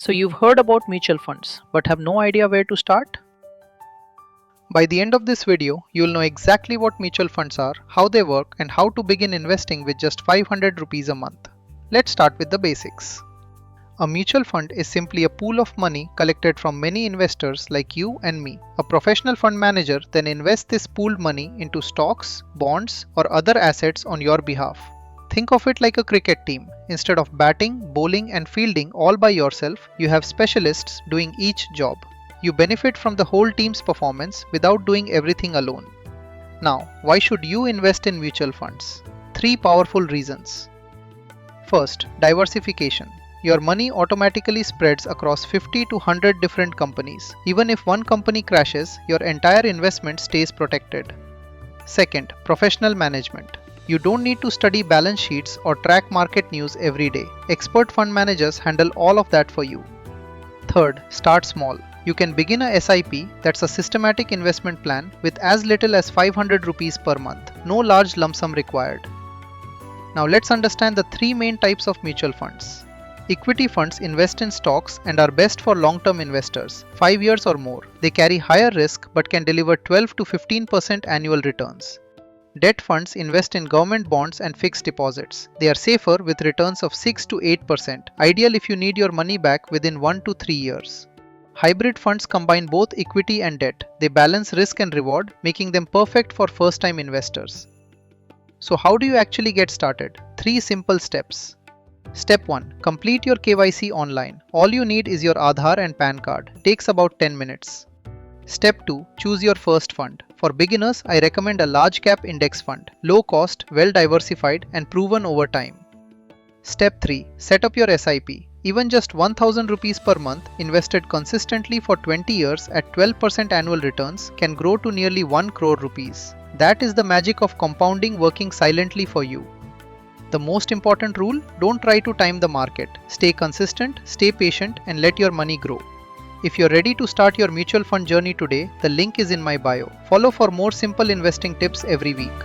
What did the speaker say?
So you've heard about mutual funds, but have no idea where to start? By the end of this video, you'll know exactly what mutual funds are, how they work, and how to begin investing with just 500 rupees a month. Let's start with the basics. A mutual fund is simply a pool of money collected from many investors like you and me. A professional fund manager then invests this pooled money into stocks, bonds, or other assets on your behalf. Think of it like a cricket team. Instead of batting, bowling, and fielding all by yourself, you have specialists doing each job. You benefit from the whole team's performance without doing everything alone. Now, why should you invest in mutual funds? 3 powerful reasons. First, diversification. Your money automatically spreads across 50 to 100 different companies. Even if one company crashes, your entire investment stays protected. Second, professional management. You don't need to study balance sheets or track market news every day. Expert fund managers handle all of that for you. Third, start small. You can begin a SIP, that's a systematic investment plan, with as little as 500 rupees per month. No large lump sum required. Now let's understand the 3 main types of mutual funds. Equity funds invest in stocks and are best for long-term investors, 5 years or more. They carry higher risk but can deliver 12 to 15% annual returns. Debt funds invest in government bonds and fixed deposits. They are safer with returns of 6 to 8%, ideal if you need your money back within 1 to 3 years. Hybrid funds combine both equity and debt. They balance risk and reward, making them perfect for first-time investors. So how do you actually get started? 3 simple steps. Step 1. Complete your KYC online. All you need is your Aadhaar and PAN card. Takes about 10 minutes. Step 2. Choose your first fund. For beginners, I recommend a large cap index fund. Low cost, well diversified, and proven over time. Step 3. Set up your SIP. Even just 1000 rupees per month invested consistently for 20 years at 12% annual returns can grow to nearly 1 crore rupees. That is the magic of compounding working silently for you. The most important rule, don't try to time the market. Stay consistent, stay patient, and let your money grow. If you're ready to start your mutual fund journey today, the link is in my bio. Follow for more simple investing tips every week.